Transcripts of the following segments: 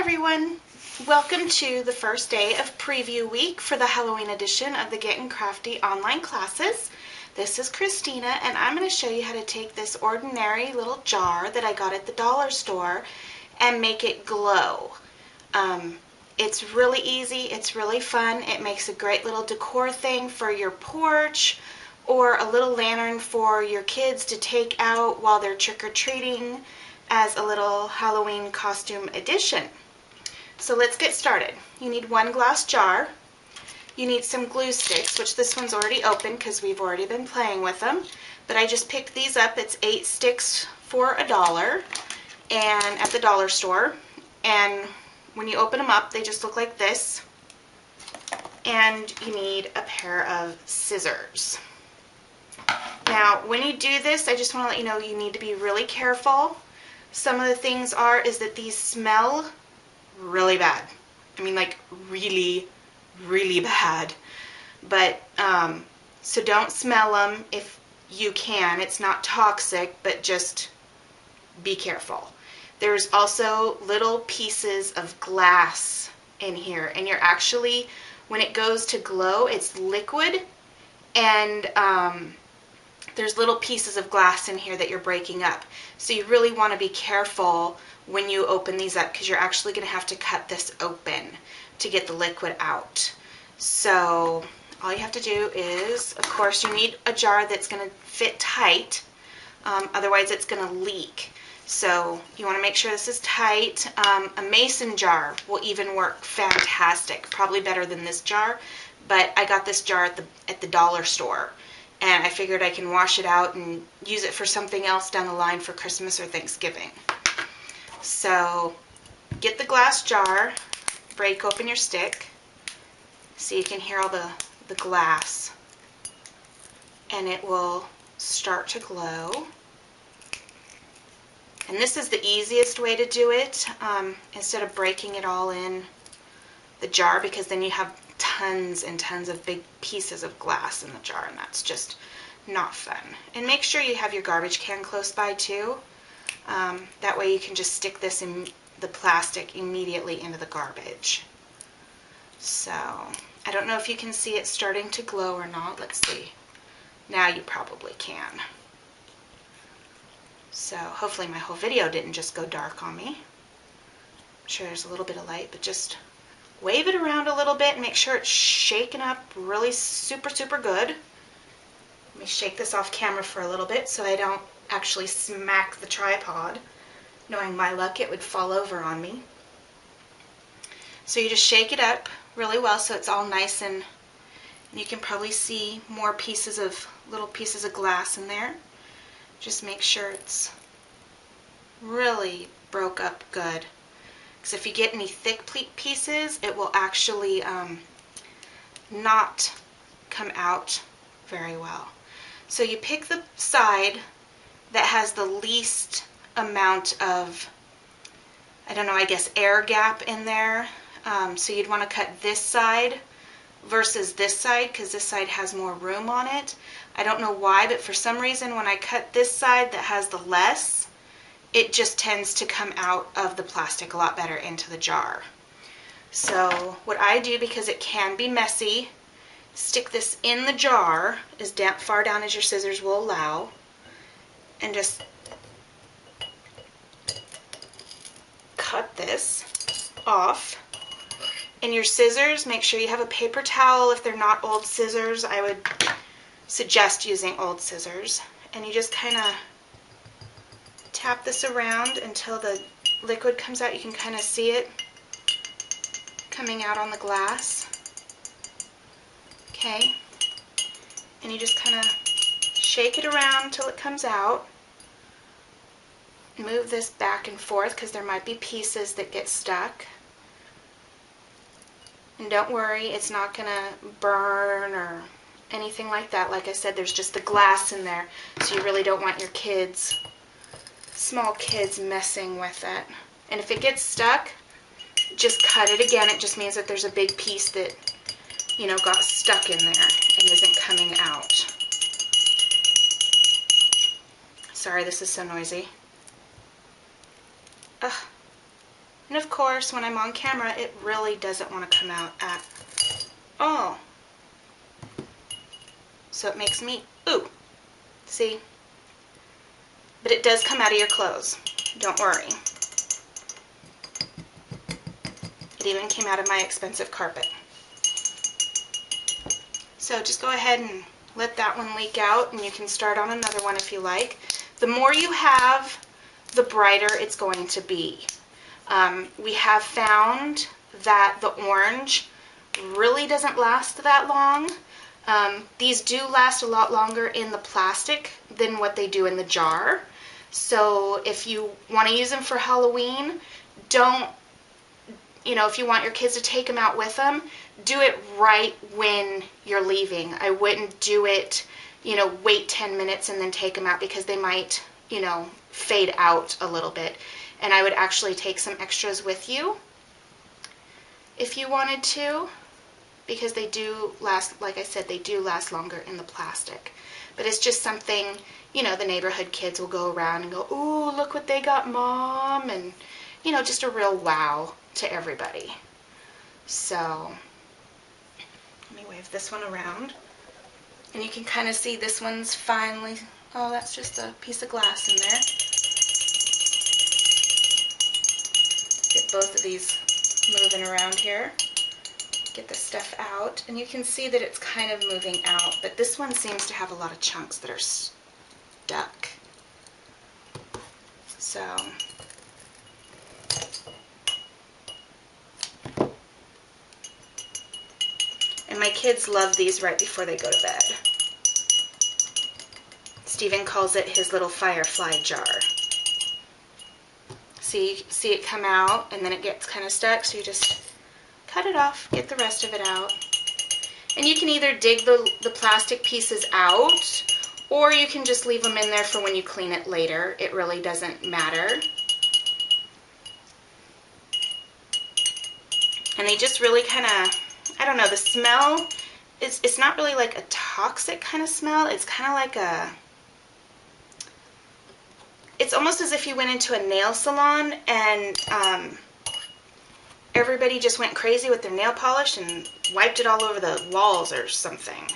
everyone! Welcome to the first day of preview week for the Halloween edition of the Getting Crafty online classes. This is Christina and I'm going to show you how to take this ordinary little jar that I got at the dollar store and make it glow. It's really easy, it's really fun, it makes a great little decor thing for your porch or a little lantern for your kids to take out while they're trick-or-treating as a little Halloween costume addition. So let's get started. You need one glass jar. You need some glue sticks, which this one's already open because we've already been playing with them. But I just picked these up. It's 8 sticks for $1 and at the dollar store. And when you open them up, they just look like this. And you need a pair of scissors. Now, when you do this, I just want to let you know you need to be really careful. Some of the things is that these smell really bad. I mean, like really, really bad. But, so don't smell them if you can. It's not toxic, but just be careful. There's also little pieces of glass in here. And you're actually, when it goes to glow, it's liquid. And, there's little pieces of glass in here that you're breaking up. So you really want to be careful when you open these up because you're actually going to have to cut this open to get the liquid out. So all you have to do is, of course, you need a jar that's going to fit tight. Otherwise it's going to leak. So you want to make sure this is tight. A mason jar will even work fantastic. Probably better than this jar. But I got this jar at the dollar store. And I figured I can wash it out and use it for something else down the line for Christmas or Thanksgiving. So get the glass jar, break open your stick so you can hear all the glass. And it will start to glow. And this is the easiest way to do it, instead of breaking it all in the jar, because then you have tons and tons of big pieces of glass in the jar, and that's just not fun. And make sure you have your garbage can close by too. That way you can just stick this in the plastic immediately into the garbage. So I don't know if you can see it starting to glow or not. Let's see. Now you probably can. So hopefully my whole video didn't just go dark on me. I'm sure there's a little bit of light, but just wave it around a little bit and make sure it's shaken up really super good. Let me shake this off camera for a little bit so I don't actually smack the tripod. Knowing my luck, it would fall over on me. So you just shake it up really well so it's all nice, and you can probably see more little pieces of glass in there. Just make sure it's really broke up good. Because if you get any thick pieces, it will actually not come out very well. So you pick the side that has the least amount of, I don't know, I guess air gap in there. So you'd want to cut this side versus this side because this side has more room on it. I don't know why, but for some reason when I cut this side that has the less, it just tends to come out of the plastic a lot better into the jar. So what I do, because it can be messy, stick this in the jar as far down as your scissors will allow, and just cut this off. And your scissors, make sure you have a paper towel. If they're not old scissors, I would suggest using old scissors. And you just kind of tap this around until the liquid comes out. You can kind of see it coming out on the glass. Okay. And you just kind of shake it around until it comes out. Move this back and forth because there might be pieces that get stuck. And don't worry, it's not going to burn or anything like that. Like I said, there's just the glass in there, so you really don't want your small kids messing with it. And if it gets stuck, just cut it again. It just means that there's a big piece that, you know, got stuck in there and isn't coming out. Sorry, this is so noisy. Ugh. And of course, when I'm on camera, it really doesn't want to come out at all. So it makes me, ooh, see? But it does come out of your clothes. Don't worry. It even came out of my expensive carpet. So just go ahead and let that one leak out, and you can start on another one if you like. The more you have, the brighter it's going to be. We have found that the orange really doesn't last that long. These do last a lot longer in the plastic than what they do in the jar. So if you want to use them for Halloween, don't, if you want your kids to take them out with them, do it right when you're leaving. I wouldn't do it, wait 10 minutes and then take them out, because they might, fade out a little bit. And I would actually take some extras with you if you wanted to, because they do last, like I said, they do last longer in the plastic. But it's just something, the neighborhood kids will go around and go, ooh, look what they got, Mom, and, just a real wow to everybody. So let me wave this one around, and you can kind of see this one's finally, oh, that's just a piece of glass in there. Get both of these moving around here. Get the stuff out, and you can see that it's kind of moving out, but this one seems to have a lot of chunks that are stuck. So and my kids love these right before they go to bed. Stephen calls it his little firefly jar. See it come out, and then it gets kind of stuck, so you just cut it off, get the rest of it out. And you can either dig the plastic pieces out, or you can just leave them in there for when you clean it later. It really doesn't matter. And they just really kind of, I don't know, the smell, it's not really like a toxic kind of smell. It's kind of like it's almost as if you went into a nail salon and everybody just went crazy with their nail polish and wiped it all over the walls or something.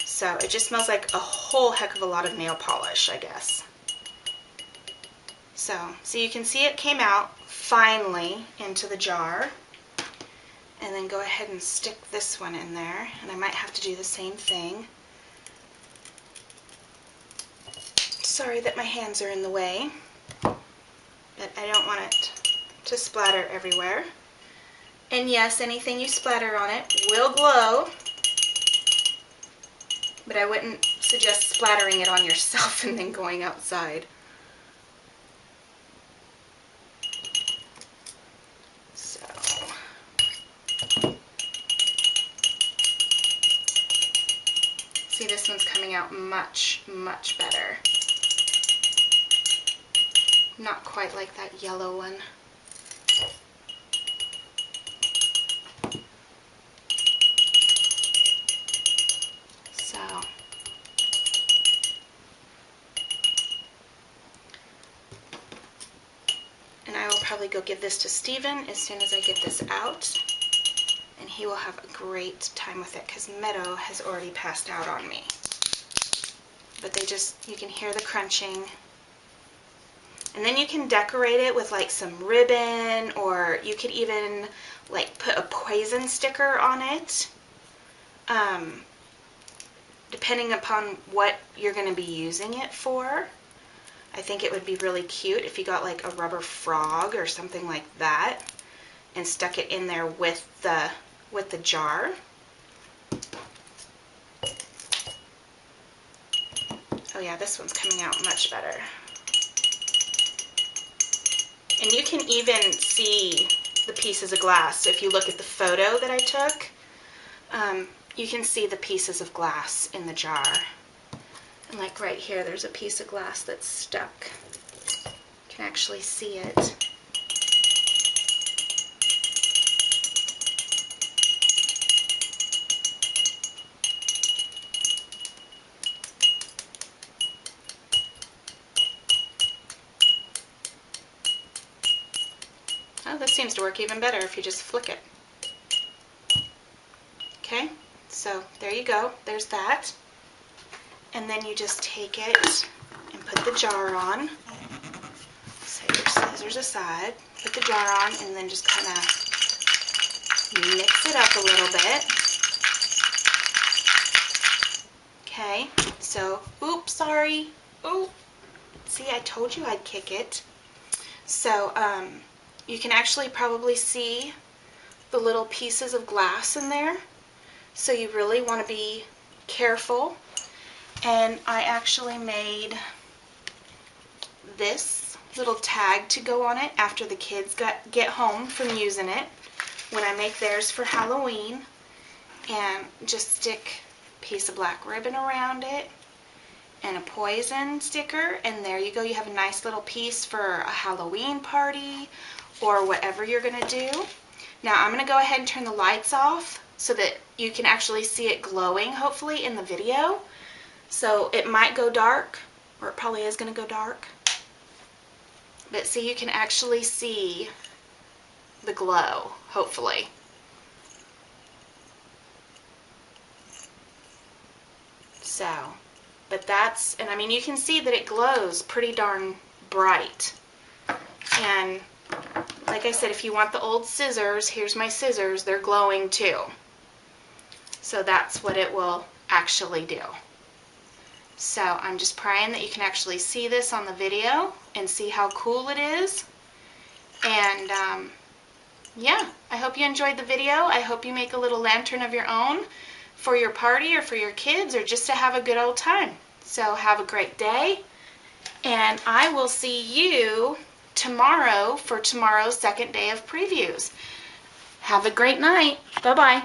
So it just smells like a whole heck of a lot of nail polish, I guess. So you can see it came out finally into the jar. And then go ahead and stick this one in there. And I might have to do the same thing. Sorry that my hands are in the way, but I don't want it to splatter everywhere. And yes, anything you splatter on it will glow, but I wouldn't suggest splattering it on yourself and then going outside. So see, this one's coming out much, much better. Not quite like that yellow one. So, and I will probably go give this to Stephen as soon as I get this out, and he will have a great time with it, because Meadow has already passed out on me. But you can hear the crunching. And then you can decorate it with like some ribbon, or you could even like put a poison sticker on it, depending upon what you're going to be using it for. I think it would be really cute if you got like a rubber frog or something like that and stuck it in there with the jar. Oh yeah, this one's coming out much better. And you can even see the pieces of glass. If you look at the photo that I took, you can see the pieces of glass in the jar. And like right here, there's a piece of glass that's stuck. You can actually see it. This seems to work even better if you just flick it. Okay, so there you go. There's that. And then you just take it and put the jar on. Set your scissors aside, put the jar on, and then just kind of mix it up a little bit. Okay, so, oops, sorry. Oh, see, I told you I'd kick it. So, you can actually probably see the little pieces of glass in there. So you really want to be careful. And I actually made this little tag to go on it after the kids get home from using it when I make theirs for Halloween. And just stick a piece of black ribbon around it and a poison sticker, and there you go. You have a nice little piece for a Halloween party or whatever you're going to do. Now I'm going to go ahead and turn the lights off so that you can actually see it glowing, hopefully, in the video. So it might go dark, or it probably is going to go dark. But see, you can actually see the glow, hopefully. So, but that's, and I mean, you can see that it glows pretty darn bright. And like I said, if you want the old scissors, here's my scissors, they're glowing too. So that's what it will actually do. So I'm just praying that you can actually see this on the video and see how cool it is. And yeah, I hope you enjoyed the video. I hope you make a little lantern of your own for your party or for your kids or just to have a good old time. So have a great day, and I will see you tomorrow for tomorrow's second day of previews. Have a great night. Bye-bye.